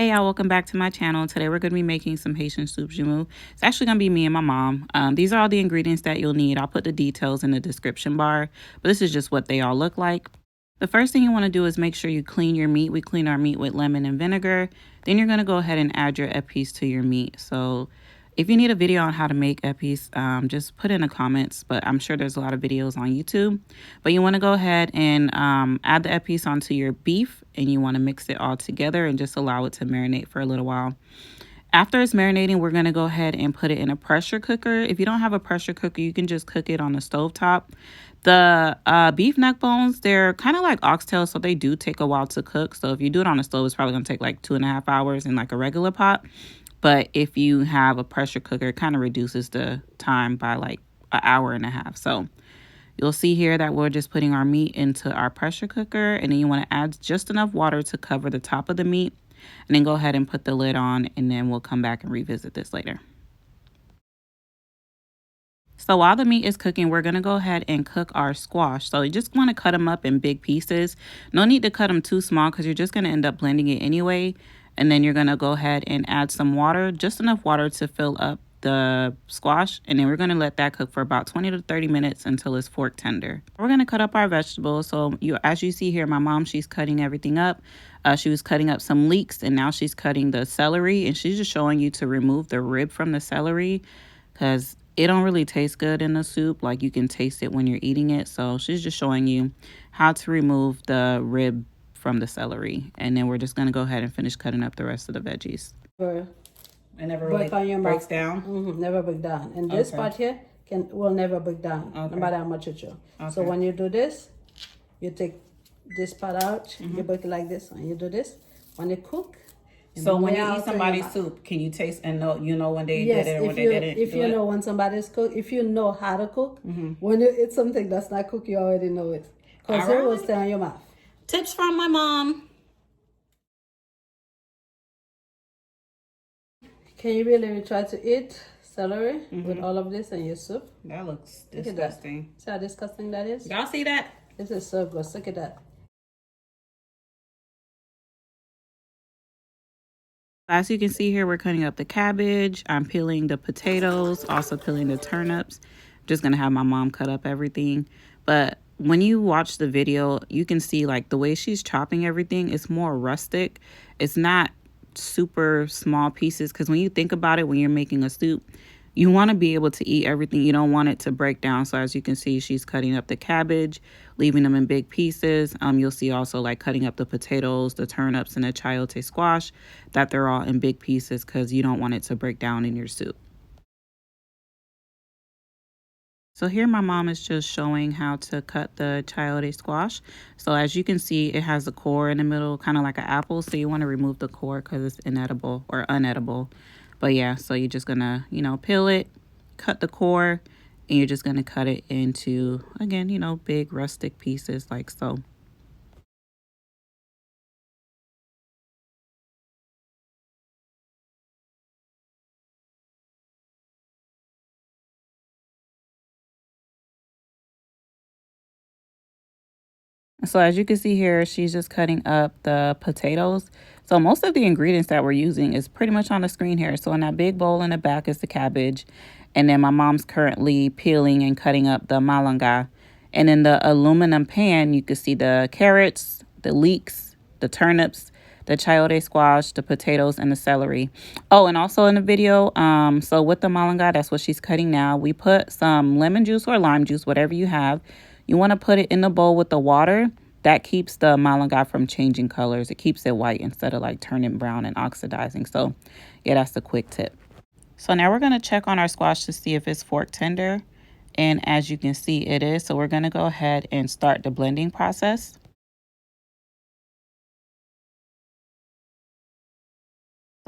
Hey y'all, welcome back to my channel. Today we're going to be making some Haitian soup Joumou. It's actually going to be me and my mom. These are all the ingredients that you'll need. I'll put the details in the description bar, but this is just what they all look like. The first thing you want to do is make sure you clean your meat. We clean our meat with lemon and vinegar. Then you're going to go ahead and add your épices to your meat. So if you need a video on how to make épices, just put in the comments, but I'm sure there's a lot of videos on YouTube. But you want to go ahead and add the épices onto your beef, and you want to mix it all together and just allow it to marinate for a little while. After it's marinating, we're going to go ahead and put it in a pressure cooker. If you don't have a pressure cooker, you can just cook it on the stovetop. The beef neck bones, they're kind of like oxtails, so they do take a while to cook. So if you do it on the stove, it's probably going to take like 2.5 hours in like a regular pot. But if you have a pressure cooker, it kind of reduces the time by like an hour and a half. So you'll see here that we're just putting our meat into our pressure cooker, and then you want to add just enough water to cover the top of the meat, and then go ahead and put the lid on, and then we'll come back and revisit this later. So while the meat is cooking, we're going to go ahead and cook our squash. So you just want to cut them up in big pieces. No need to cut them too small because you're just going to end up blending it anyway. And then you're going to go ahead and add some water, just enough water to fill up the squash. And then we're going to let that cook for about 20 to 30 minutes until it's fork tender. We're going to cut up our vegetables. So as you see here, my mom, she's cutting everything up. She was cutting up some leeks, and now she's cutting the celery. And she's just showing you to remove the rib from the celery because it don't really taste good in the soup. Like, you can taste it when you're eating it. So she's just showing you how to remove the rib from the celery. And then we're just going to go ahead and finish cutting up the rest of the veggies. It never really breaks down? Never break down. And this part here will never break down, no matter how much you chew. So when you do this, you take this part out, you break it like this, and you do this. When you cook, so when you eat somebody's soup, can you taste and know when they did it or when they didn't? If you know when somebody's cook, if you know how to cook, when you eat something that's not cooked, you already know it. Because it will stay on your mouth. Tips from my mom. Can you really try to eat celery with all of this in your soup? That looks disgusting. See how disgusting that is? Y'all see that? This is so gross. Look at that. As you can see here, we're cutting up the cabbage. I'm peeling the potatoes, also peeling the turnips. I'm just going to have my mom cut up everything. But when you watch the video, you can see like the way she's chopping everything is more rustic. It's not super small pieces, because when you think about it, when you're making a soup, you want to be able to eat everything. You don't want it to break down. So as you can see, she's cutting up the cabbage, leaving them in big pieces. You'll see also like cutting up the potatoes, the turnips, and the chayote squash, that they're all in big pieces because you don't want it to break down in your soup. So here my mom is just showing how to cut the chayote squash. So as you can see, it has a core in the middle, kind of like an apple. So you want to remove the core because it's inedible or unedible. But yeah, so you're just going to, peel it, cut the core, and you're just going to cut it into, again, big rustic pieces like so. So as you can see here, she's just cutting up the potatoes. So most of the ingredients that we're using is pretty much on the screen here. So in that big bowl in the back is the cabbage. And then my mom's currently peeling and cutting up the malanga. And in the aluminum pan, you can see the carrots, the leeks, the turnips, the chayote squash, the potatoes, and the celery. Oh, and also in the video, so with the malanga, that's what she's cutting now. We put some lemon juice or lime juice, whatever you have. You want to put it in the bowl with the water. That keeps the malanga from changing colors. It keeps it white instead of like turning brown and oxidizing. So yeah, that's a quick tip. So now we're going to check on our squash to see if it's fork tender. And as you can see, it is. So we're going to go ahead and start the blending process.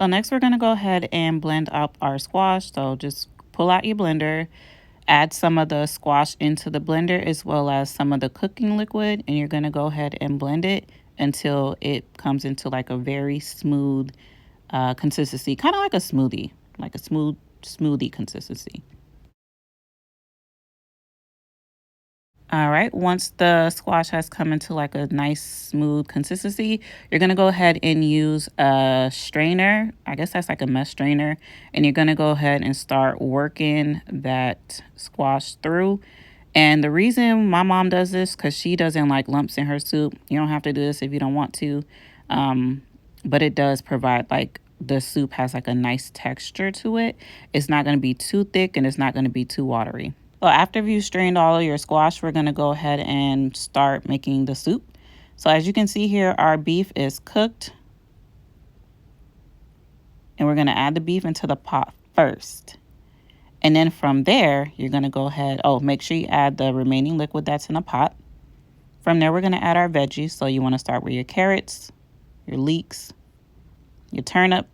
So next we're going to go ahead and blend up our squash. So just pull out your blender, add some of the squash into the blender as well as some of the cooking liquid, and you're going to go ahead and blend it until it comes into like a very smooth consistency, kind of like a smoothie, like a smoothie consistency. All right, once the squash has come into like a nice smooth consistency, you're going to go ahead and use a strainer. I guess that's like a mesh strainer. And you're going to go ahead and start working that squash through. And the reason my mom does this, because she doesn't like lumps in her soup. You don't have to do this if you don't want to. But it does provide like the soup has like a nice texture to it. It's not going to be too thick and it's not going to be too watery. So after you've strained all of your squash, we're going to go ahead and start making the soup. So as you can see here, our beef is cooked. And we're going to add the beef into the pot first. And then from there, you're going to go ahead. Oh, make sure you add the remaining liquid that's in the pot. From there, we're going to add our veggies. So you want to start with your carrots, your leeks, your turnip,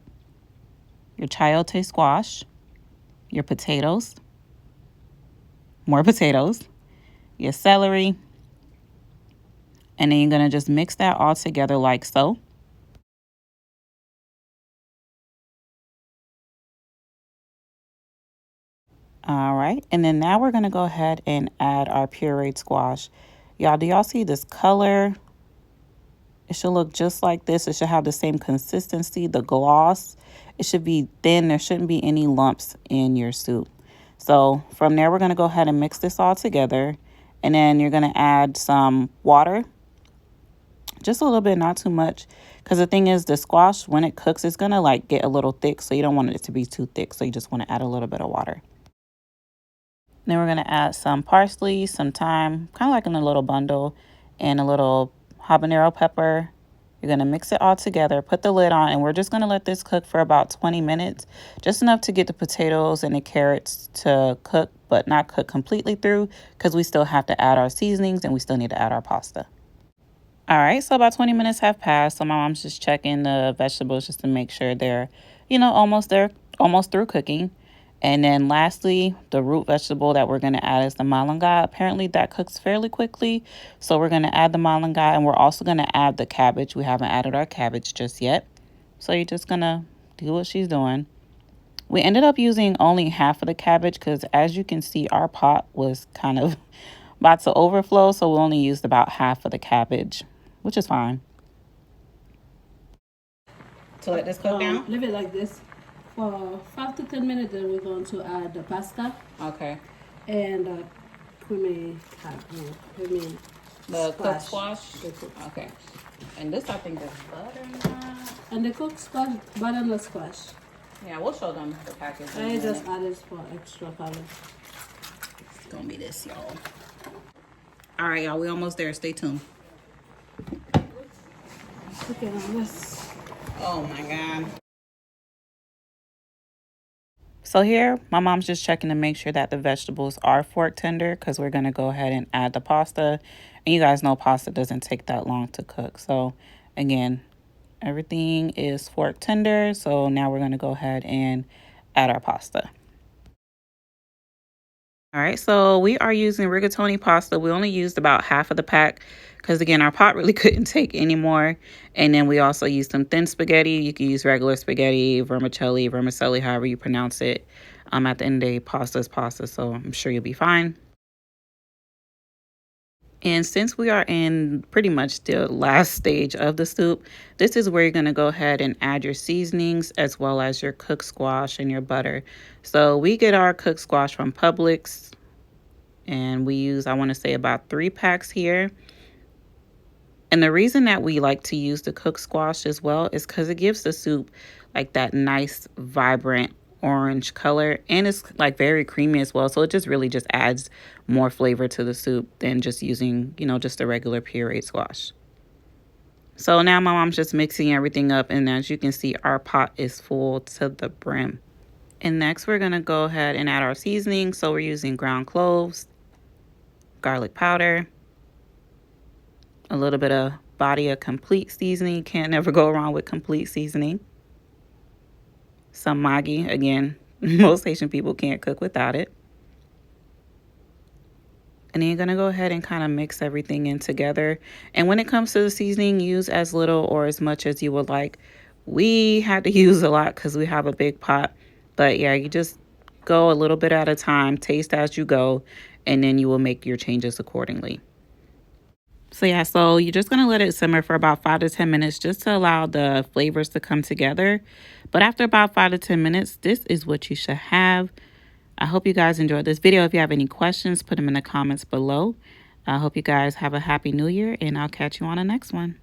your chayote squash, your potatoes, more potatoes, your celery, and then you're going to just mix that all together like so. All right, and then now we're going to go ahead and add our pureed squash. Y'all, do y'all see this color? It should look just like this. It should have the same consistency, the gloss. It should be thin. There shouldn't be any lumps in your soup. So from there, we're going to go ahead and mix this all together. And then you're going to add some water. Just a little bit, not too much. Because the thing is, the squash, when it cooks, it's going to like get a little thick. So you don't want it to be too thick. So you just want to add a little bit of water. Then we're going to add some parsley, some thyme, kind of like in a little bundle, and a little habanero pepper. You're going to mix it all together, put the lid on, and we're just going to let this cook for about 20 minutes, just enough to get the potatoes and the carrots to cook, but not cook completely through, because we still have to add our seasonings and we still need to add our pasta. All right, so about 20 minutes have passed. So my mom's just checking the vegetables just to make sure they're, almost there, almost through cooking. And then lastly, the root vegetable that we're going to add is the malanga. Apparently that cooks fairly quickly. So we're going to add the malanga, and we're also going to add the cabbage. We haven't added our cabbage just yet. So you're just going to do what she's doing. We ended up using only half of the cabbage because as you can see, our pot was kind of about to overflow. So we only used about half of the cabbage, which is fine. So let this cook down? Leave it like this. For 5 to 10 minutes, then we're going to add the pasta. Okay. And creamy the cooked squash? Okay. And this, I think, is butter. And the cooked squash, butternut squash. Yeah, we'll show them the package. I just added for extra color. It's going to be this, y'all. All right, y'all. We almost there. Stay tuned. Okay, now let's... Oh, my God. So here, my mom's just checking to make sure that the vegetables are fork tender because we're going to go ahead and add the pasta. And you guys know pasta doesn't take that long to cook. So, again, everything is fork tender. So now we're going to go ahead and add our pasta. All right, so we are using rigatoni pasta. We only used about half of the pack because, again, our pot really couldn't take any more. And then we also used some thin spaghetti. You can use regular spaghetti, vermicelli, however you pronounce it. At the end of the day, pasta is pasta, so I'm sure you'll be fine. And since we are in pretty much the last stage of the soup, this is where you're going to go ahead and add your seasonings as well as your cooked squash and your butter. So we get our cooked squash from Publix, and we use, I want to say, about 3 packs here. And the reason that we like to use the cooked squash as well is because it gives the soup like that nice, vibrant orange color, and it's like very creamy as well. So it just really just adds more flavor to the soup than just using, just a regular pureed squash. So now my mom's just mixing everything up, and as you can see, our pot is full to the brim. And next we're going to go ahead and add our seasoning. So we're using ground cloves, garlic powder, a little bit of Badia complete seasoning. Can't never go wrong with complete seasoning. Some Maggi. Again, most Haitian people can't cook without it. And then you're going to go ahead and kind of mix everything in together. And when it comes to the seasoning, use as little or as much as you would like. We had to use a lot because we have a big pot. But yeah, you just go a little bit at a time, taste as you go. and then you will make your changes accordingly. So yeah, so you're just going to let it simmer for about 5 to 10 minutes just to allow the flavors to come together. But after about 5 to 10 minutes, this is what you should have. I hope you guys enjoyed this video. If you have any questions, put them in the comments below. I hope you guys have a happy new year, and I'll catch you on the next one.